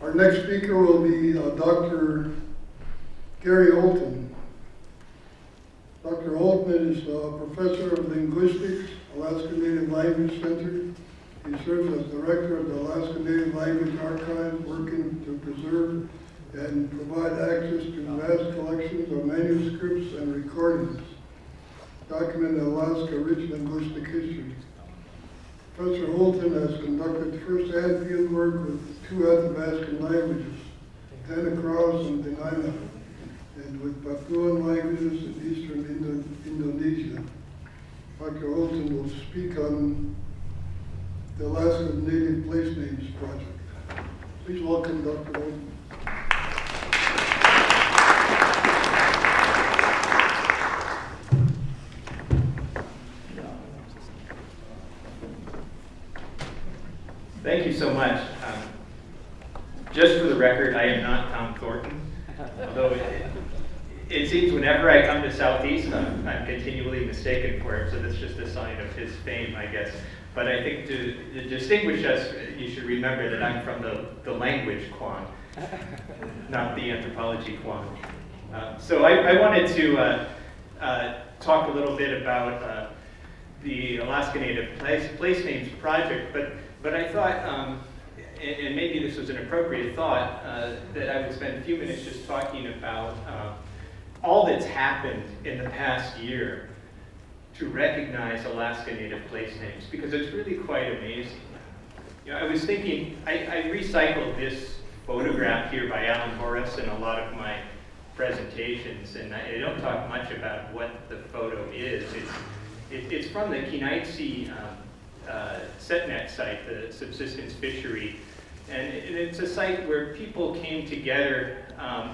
Our next speaker will be Dr. Gary Holton. Dr. Holton is a professor of linguistics, Alaskan Native Language Center. He serves as director of the Alaskan Native Language Archive, working to preserve and provide access to vast collections of manuscripts and recordings, documenting Alaska's rich linguistic history. Professor Holton has conducted first-hand field work with two Athabascan languages, Michael Krauss and Dena'ina, and with Papuan languages in eastern Indonesia. Dr. Holton will speak on the Alaska Native Place Names Project. Please welcome Dr. Holton. Thank you so much. Just for the record, I am not Tom Thornton, although it seems whenever I come to Southeast, I'm continually mistaken for him, so that's just a sign of his fame, I guess. But I think to distinguish us, you should remember that I'm from the language Kwan, not the anthropology Kwan. So I wanted to talk a little bit about the Alaska Native Place Names Project, but I thought, and maybe this was an appropriate thought, that I would spend a few minutes just talking about all that's happened in the past year to recognize Alaska Native place names, because it's really quite amazing. You know, I was thinking, I recycled this photograph here by Alan Horace in a lot of my presentations, and I don't talk much about what the photo is. It's from the Kenaitze SetNet site, the subsistence fishery, and it's a site where people came together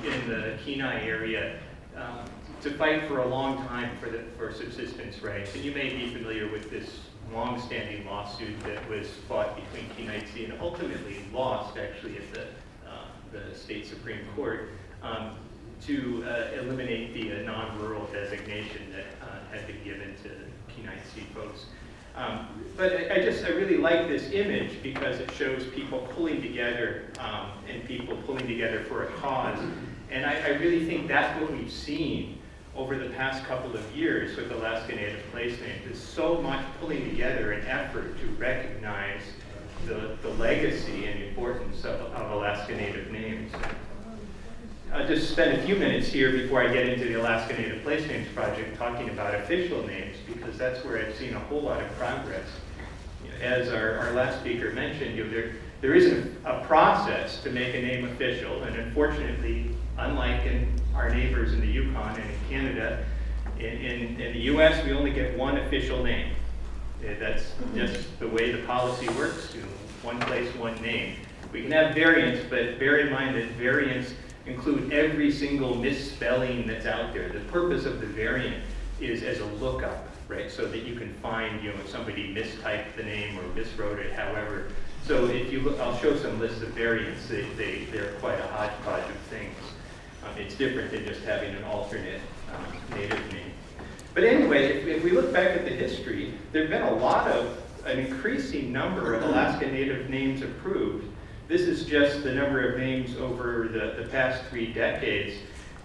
in the Kenai area to fight for a long time for subsistence rights. And you may be familiar with this long-standing lawsuit that was fought between Kenaitze and ultimately lost actually at the state Supreme Court to eliminate the non-rural designation that had been given to Kenaitze folks. But I really like this image because it shows people pulling together and people pulling together for a cause. And I really think that's what we've seen over the past couple of years with Alaska Native place names. There's so much pulling together and effort to recognize the legacy and importance of Alaska Native names. I'll just spend a few minutes here before I get into the Alaska Native Place Names Project talking about official names, because that's where I've seen a whole lot of progress. You know, as our last speaker mentioned, you know, there isn't a process to make a name official, and unfortunately, unlike in our neighbors in the Yukon and in Canada, in the US, we only get one official name. That's just the way the policy works, you know, one place, one name. We can have variants, but bear in mind that variants include every single misspelling that's out there. The purpose of the variant is as a lookup, right? So that you can find, you know, if somebody mistyped the name or miswrote it, however. So if you look, I'll show some lists of variants. They're quite a hodgepodge of things. It's different than just having an alternate native name. But anyway, if we look back at the history, there have been an increasing number of Alaska Native names approved. This is just the number of names over the past 3 decades.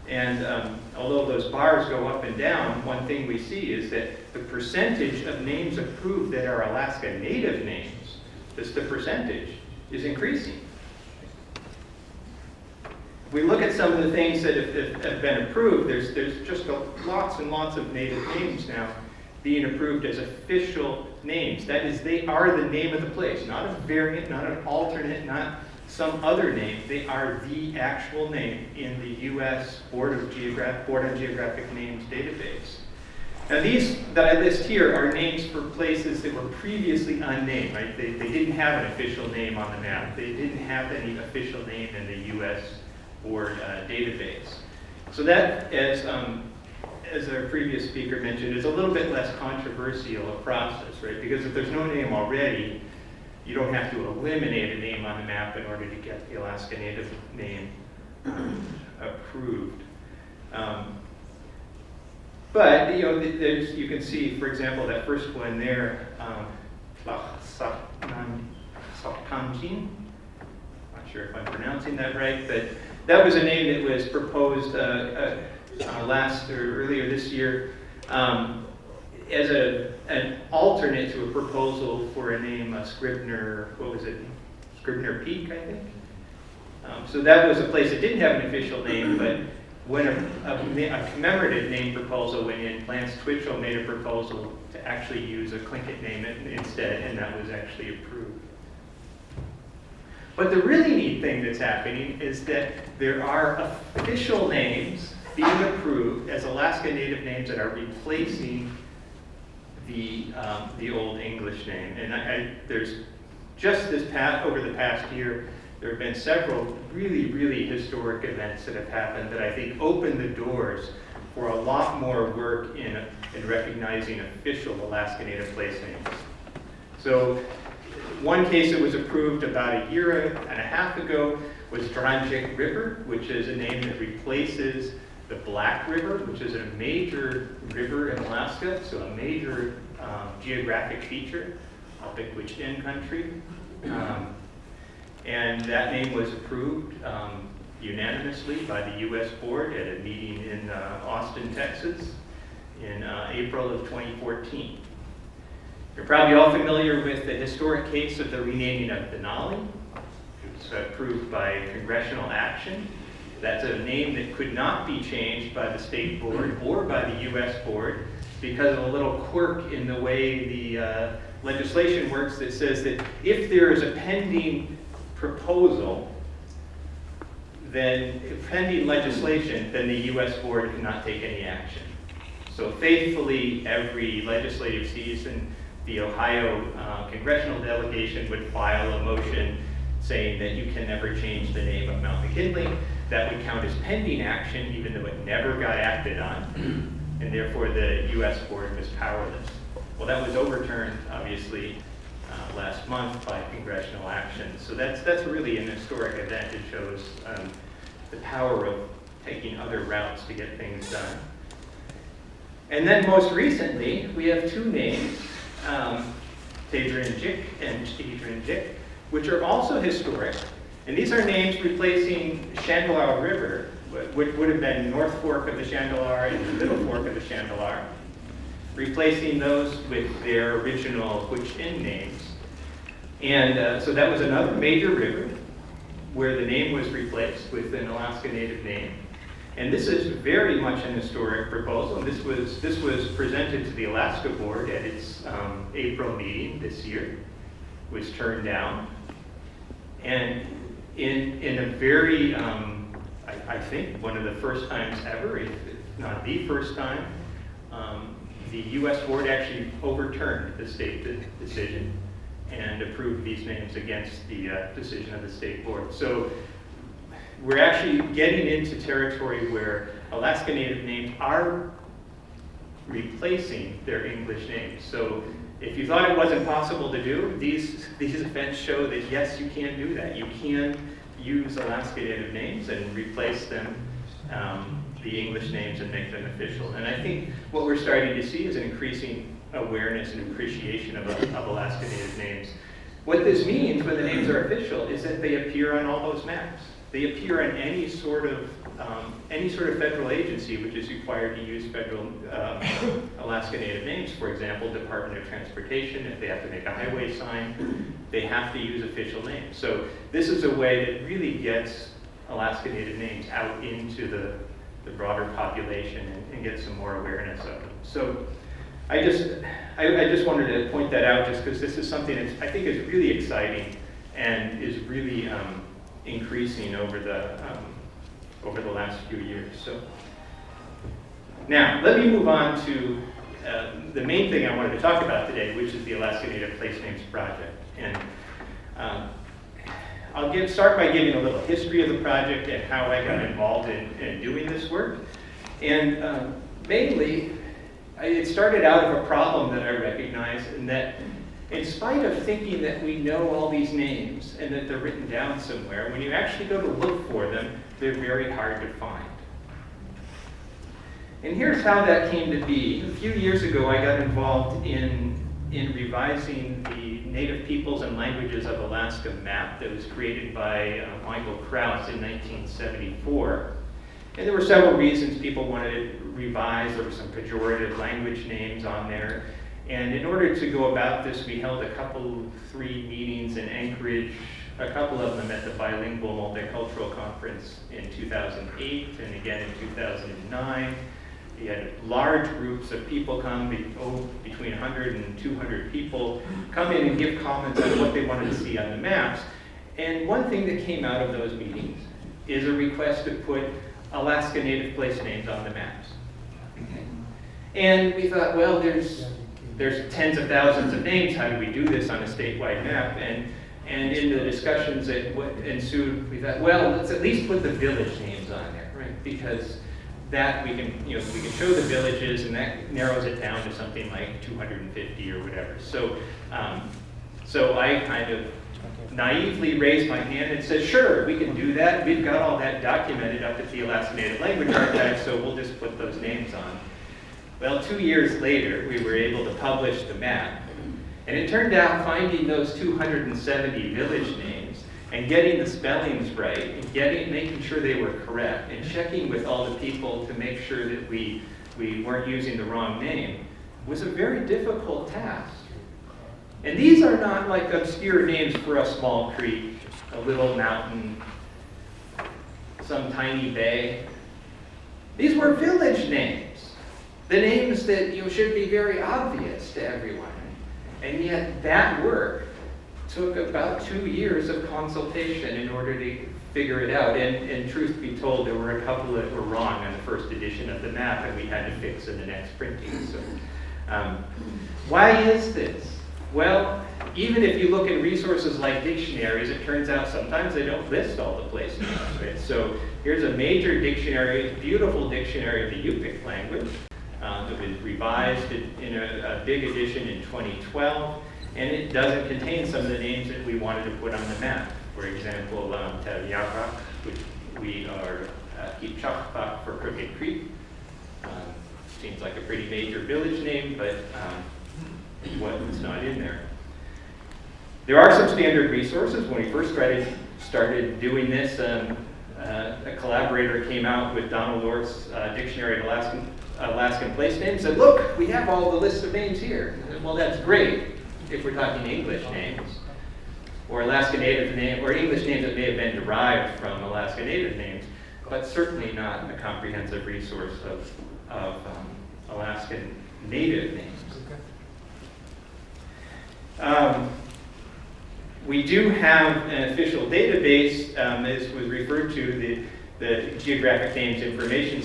And although those bars go up and down, one thing we see is that the percentage of names approved that are Alaska Native names, just the percentage, is increasing. If we look at some of the things that have been approved, there's just lots and lots of Native names now being approved as official names. That is, they are the name of the place, not a variant, not an alternate, not some other name. They are the actual name in the U.S. Board on Geographic Names database. Now these that I list here are names for places that were previously unnamed, right? They didn't have an official name on the map. They didn't have any official name in the U.S. Board database. So that, as our previous speaker mentioned, is a little bit less controversial a process, right? Because if there's no name already, you don't have to eliminate a name on the map in order to get the Alaska Native name approved. But you know, you can see, for example, that first one there, Saktanjin. Not sure if I'm pronouncing that right, but that was a name that was proposed earlier this year as an alternate to a proposal for a name, Scribner, what was it? Scribner Peak, I think. So that was a place that didn't have an official name, but when a commemorative name proposal went in, Lance Twitchell made a proposal to actually use a Tlingit name instead, and that was actually approved. But the really neat thing that's happening is that there are official names being approved as Alaska Native names that are replacing the old English name. And there's just over the past year, there have been several really, really historic events that have happened that I think open the doors for a lot more work in recognizing official Alaska Native place names. So one case that was approved about a year and a half ago was Dranjik River, which is a name that replaces the Black River, which is a major river in Alaska, so a major geographic feature of the Gwich'in country. And that name was approved unanimously by the U.S. board at a meeting in Austin, Texas in April of 2014. You're probably all familiar with the historic case of the renaming of Denali. It was approved by congressional action. That's a name that could not be changed by the state board or by the U.S. board because of a little quirk in the way the legislation works that says that if there is a pending proposal, then pending legislation, then the U.S. board cannot take any action. So faithfully, every legislative season, the Ohio congressional delegation would file a motion saying that you can never change the name of Mount McKinley. That would count as pending action, even though it never got acted on, and therefore the U.S. board was powerless. Well, that was overturned, obviously, last month by congressional action. So that's really an historic event. It shows the power of taking other routes to get things done. And then most recently, we have two names, Tadrinjik and Tadrinjik, which are also historic. And these are names replacing Chandalar River, which would have been North Fork of the Chandalar and the Middle Fork of the Chandalar, replacing those with their original Gwich'in names. And so that was another major river where the name was replaced with an Alaska Native name. And this is very much an historic proposal. This was presented to the Alaska board at its April meeting this year, was turned down. And in a very, I think one of the first times ever, if not the first time, the U.S. board actually overturned the state decision and approved these names against the decision of the state board. So we're actually getting into territory where Alaska Native names are replacing their English names. So if you thought it wasn't possible to do, these events show that yes, you can do that. You can use Alaska Native names and replace them, the English names, and make them official. And I think what we're starting to see is an increasing awareness and appreciation of Alaska Native names. What this means when the names are official is that they appear on all those maps. They appear on any sort of federal agency which is required to use federal Alaska Native names. For example, Department of Transportation, if they have to make a highway sign, they have to use official names. So this is a way that really gets Alaska Native names out into the broader population and get some more awareness of them. So I just wanted to point that out just because this is something that I think is really exciting and is really increasing over the last few years. So now let me move on to the main thing I wanted to talk about today, which is the Alaska Native Place Names Project. And I'll start by giving a little history of the project and how I got involved in doing this work. And mainly, it started out of a problem that I recognized, in that in spite of thinking that we know all these names and that they're written down somewhere, when you actually go to look for them, they're very hard to find. And here's how that came to be. A few years ago, I got involved in revising the Native Peoples and Languages of Alaska map that was created by Michael Krauss in 1974. And there were several reasons people wanted it revised. There were some pejorative language names on there. And in order to go about this, we held three meetings in Anchorage, a couple of them at the Bilingual Multicultural Conference in 2008 and again in 2009. We had large groups of people come, between 100 and 200 people, come in and give comments on what they wanted to see on the maps. And one thing that came out of those meetings is a request to put Alaska Native place names on the maps. And we thought, well, there's tens of thousands of names. How do we do this on a statewide map? And in the discussions that ensued, we thought, well, let's at least put the village names on there, right? Because that we can show the villages, and that narrows it down to something like 250 or whatever. So, so I kind of naively raised my hand and said, sure, we can do that. We've got all that documented up at the Alaska Native Language Archive, so we'll just put those names on. Well, 2 years later, we were able to publish the map. And it turned out finding those 270 village names and getting the spellings right, and making sure they were correct, and checking with all the people to make sure that we weren't using the wrong name was a very difficult task. And these are not like obscure names for a small creek, a little mountain, some tiny bay. These were village names, the names that should be very obvious to everyone. And yet that work took about 2 years of consultation in order to figure it out. And truth be told, there were a couple that were wrong on the first edition of the map, and we had to fix in the next printing. So, why is this? Well, even if you look at resources like dictionaries, it turns out sometimes they don't list all the place names, right? So here's a major dictionary, beautiful dictionary of the Yupik language. It was revised in a big edition in 2012, and it doesn't contain some of the names that we wanted to put on the map. For example, Taviakak, which we are Kipchakpak for Crooked Creek. Seems like a pretty major village name, but what's not in there. There are some standard resources. When we first started doing this, a collaborator came out with Donald Orr's Dictionary of Alaskan place names, said, look, we have all the lists of names here. Well, that's great if we're talking English names, or Alaska Native names, or English names that may have been derived from Alaska Native names, but certainly not a comprehensive resource of Alaskan Native names. We do have an official database, as was referred to, the Geographic Names Information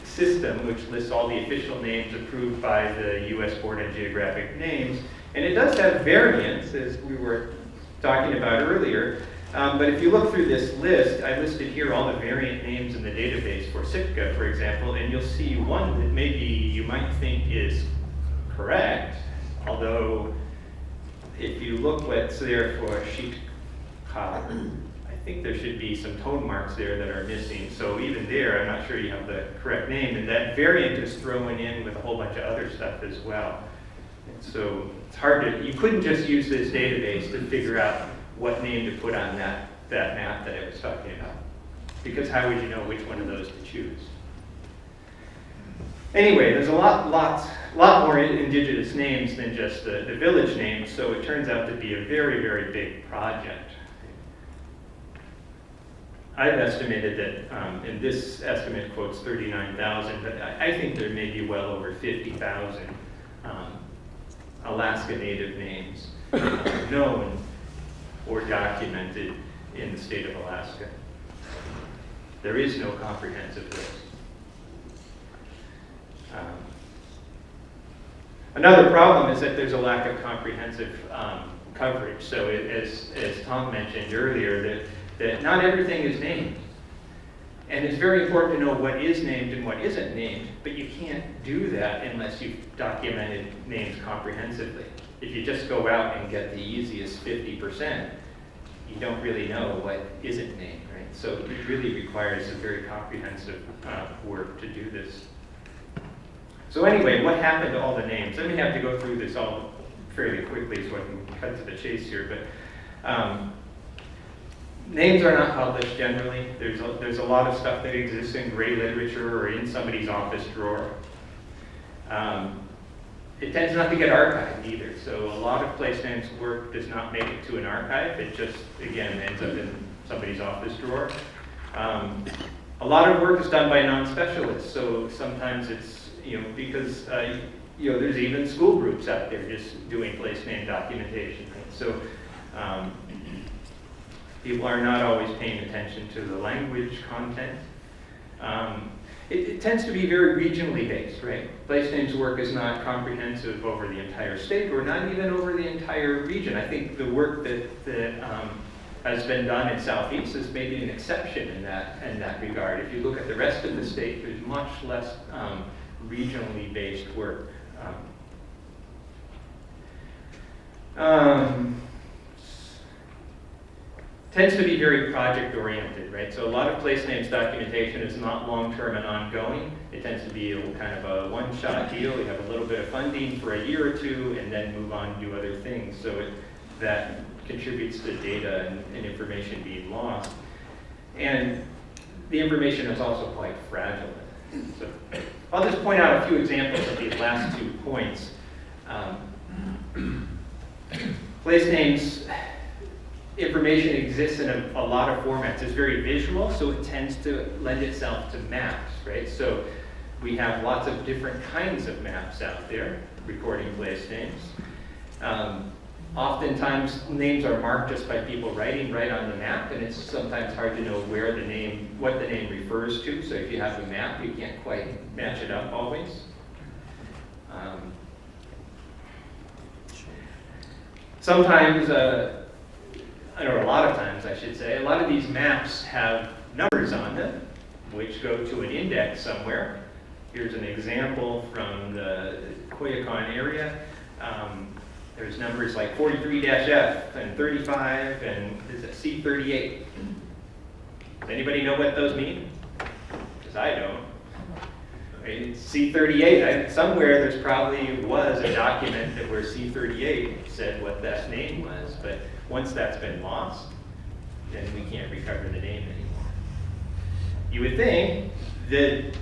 System, which lists all the official names approved by the U.S. Board of Geographic Names. And it does have variants, as we were talking about earlier. But if you look through this list, I listed here all the variant names in the database for Sitka, for example, and you'll see one that maybe you might think is correct, although if you look what's there for Shitka, I think there should be some tone marks there that are missing. So even there, I'm not sure you have the correct name, and that variant is thrown in with a whole bunch of other stuff as well. And so it's hard to, you couldn't just use this database to figure out what name to put on that map that I was talking about, because how would you know which one of those to choose? Anyway, there's a lot more indigenous names than just the village names, so it turns out to be a very, very big project. I've estimated that, and this estimate quotes 39,000, but I think there may be well over 50,000 Alaska Native names known or documented in the state of Alaska. There is no comprehensive list. Another problem is that there's a lack of comprehensive coverage. So as Tom mentioned earlier, that not everything is named. And it's very important to know what is named and what isn't named, but you can't do that unless you've documented names comprehensively. If you just go out and get the easiest 50%, you don't really know what isn't named, right? So it really requires a very comprehensive work to do this. So anyway, what happened to all the names? Then we have to go through this all fairly quickly so I can cut to the chase here, but names are not published generally. There's a lot of stuff that exists in gray literature or in somebody's office drawer. It tends not to get archived either, so a lot of place names work does not make it to an archive. It just, again, ends up in somebody's office drawer. A lot of work is done by non-specialists, so sometimes it's, because, there's even school groups out there just doing place name documentation. Right? So people are not always paying attention to the language content. It tends to be very regionally based, right? Place names work is not comprehensive over the entire state or not even over the entire region. I think the work that has been done in Southeast is maybe an exception in that regard. If you look at the rest of the state, there's much less regionally based work. Tends to be very project oriented, right? So a lot of place names documentation is not long-term and ongoing. It tends to be kind of a one-shot deal. You have a little bit of funding for a year or two and then move on and do other things. So that contributes to data and information being lost. And the information is also quite fragile. So I'll just point out a few examples of these last 2 points. Place names information exists in a lot of formats. It's very visual, so it tends to lend itself to maps, right? So we have lots of different kinds of maps out there, recording place names. Oftentimes, names are marked just by people writing right on the map, and it's sometimes hard to know what the name refers to. So if you have a map, you can't quite match it up always. Sometimes, or a lot of times I should say, a lot of these maps have numbers on them, which go to an index somewhere. Here's an example from the Koyukon area. There's numbers like 43-F and 35 and is it C38. Does anybody know what those mean? Because I don't. Right? C38, somewhere there's probably was a document that where C38 said what that name was, but once that's been lost, then we can't recover the name anymore. You would think that,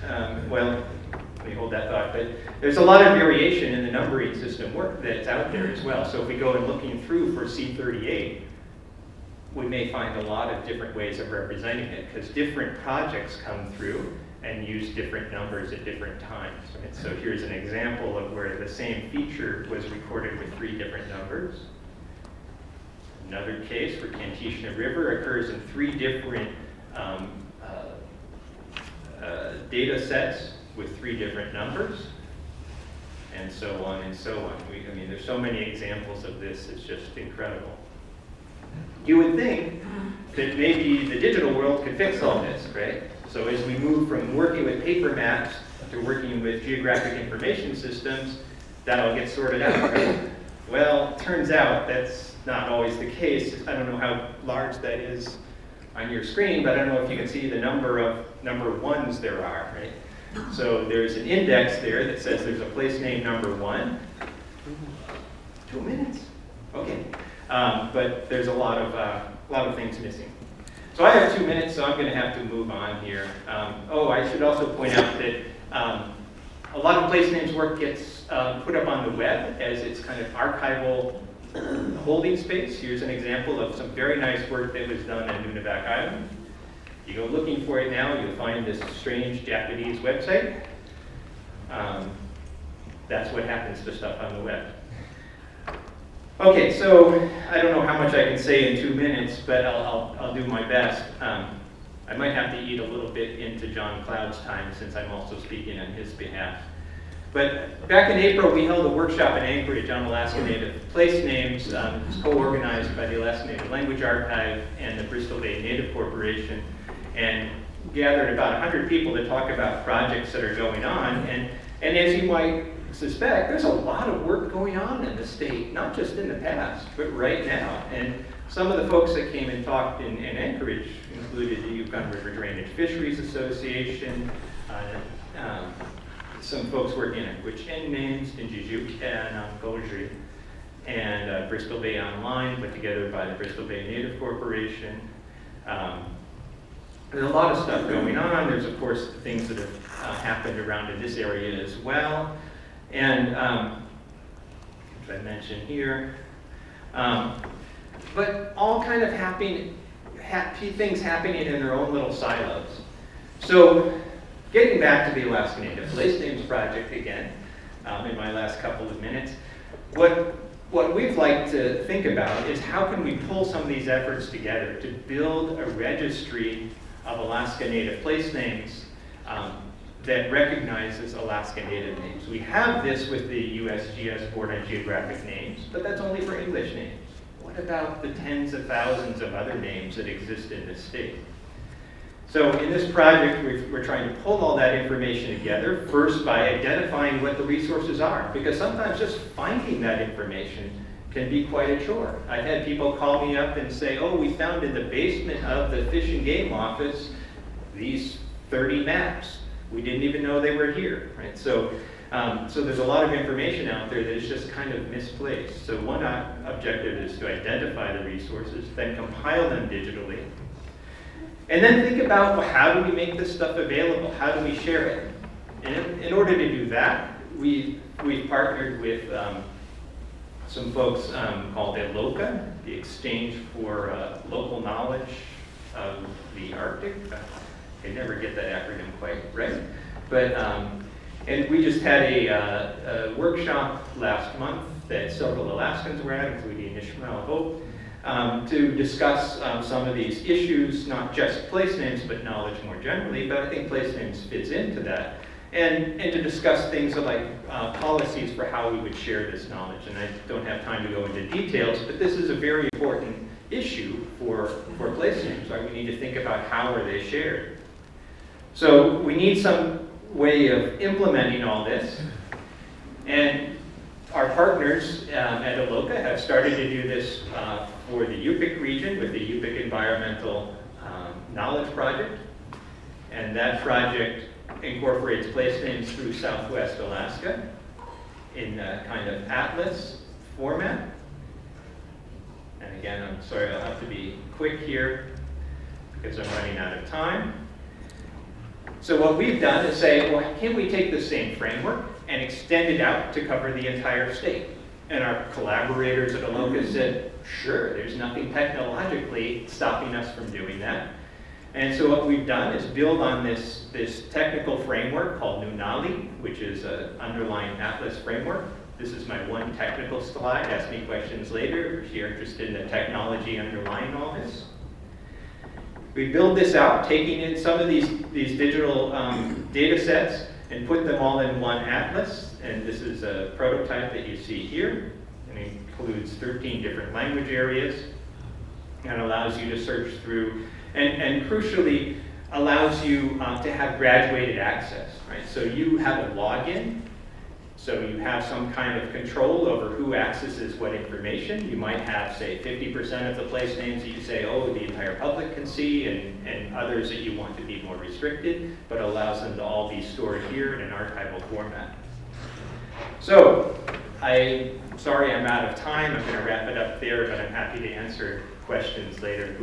let me hold that thought, but there's a lot of variation in the numbering system work that's out there as well. So if we go and looking through for C38, we may find a lot of different ways of representing it because different projects come through and use different numbers at different times. Right? So here's an example of where the same feature was recorded with 3 different numbers. Another case where Kantishna River occurs in 3 different data sets with 3 different numbers, and so on and so on. I mean, there's so many examples of this, it's just incredible. You would think that maybe the digital world could fix all this, right? So as we move from working with paper maps to working with geographic information systems, that'll get sorted out, right? Well, turns out that's not always the case. I don't know how large that is on your screen, but I don't know if you can see the number of number ones there are, right? So there's an index there that says there's a place name number 1. 2 minutes, okay. But there's a lot of things missing. So I have 2 minutes, so I'm going to have to move on here. I should also point out that a lot of place names work gets put up on the web as its kind of archival holding space. Here's an example of some very nice work that was done on Nunivak Island. You go looking for it now, you'll find this strange Japanese website. That's what happens to stuff on the web. Okay, so I don't know how much I can say in 2 minutes, but I'll do my best. I might have to eat a little bit into John Cloud's time since I'm also speaking on his behalf. But back in April, we held a workshop in Anchorage on Alaska Native place names. It was co-organized by the Alaska Native Language Archive and the Bristol Bay Native Corporation, and gathered about 100 people to talk about projects that are going on. And as you might suspect, there's a lot of work going on in the state, not just in the past, but right now. And some of the folks that came and talked in Anchorage included the Yukon River Drainage Fisheries Association, some folks working on Gwich'in names in Jijuka and Gojri, and Bristol Bay Online, put together by the Bristol Bay Native Corporation. There's a lot of stuff going on. There's, of course, things that have happened around in this area as well. And which I mentioned here. But all kind of things happening in their own little silos. So getting back to the Alaskan Native Place Names Project again, in my last couple of minutes, what we'd like to think about is how can we pull some of these efforts together to build a registry of Alaska Native place names that recognizes Alaska Native names. We have this with the USGS Board on Geographic Names, but that's only for English names. What about the tens of thousands of other names that exist in this state? So in this project, we're trying to pull all that information together, first by identifying what the resources are, because sometimes just finding that information can be quite a chore. I've had people call me up and say, oh, we found in the basement of the Fish and Game office these 30 maps. We didn't even know they were here, right? So there's a lot of information out there that is just kind of misplaced. So one objective is to identify the resources, then compile them digitally, and then think about, well, how do we make this stuff available? How do we share it? And in order to do that, we've partnered with some folks called ELOCA, the Exchange for Local Knowledge of the Arctic. I never get that acronym quite right. But, and we just had a workshop last month that several Alaskans were at, including Ishmael Hope, to discuss some of these issues, not just place names, but knowledge more generally, but I think place names fits into that. And to discuss things like policies for how we would share this knowledge. And I don't have time to go into details, but this is a very important issue for place names, right? We need to think about how are they shared. So we need some way of implementing all this. And our partners at ELOCA have started to do this for the Yupik region with the Yupik Environmental Knowledge Project. And that project incorporates place names through Southwest Alaska in a kind of atlas format. And again, I'm sorry, I'll have to be quick here because I'm running out of time. So what we've done is say, well, can we take the same framework and extend it out to cover the entire state? And our collaborators at ELOCA said, sure, there's nothing technologically stopping us from doing that. And so what we've done is build on this technical framework called Nunali, which is an underlying atlas framework. This is my one technical slide. Ask me questions later if you're interested in the technology underlying all this. We build this out, taking in some of these digital data sets and put them all in one atlas. And this is a prototype that you see here. And it includes 13 different language areas and allows you to search through, and crucially, allows you to have graduated access, right? So you have a login, so you have some kind of control over who accesses what information. You might have, say, 50% of the place names that you say, oh, the entire public can see, and others that you want to be more restricted, but allows them to all be stored here in an archival format. So, I'm sorry I'm out of time. I'm going to wrap it up there, but I'm happy to answer questions later.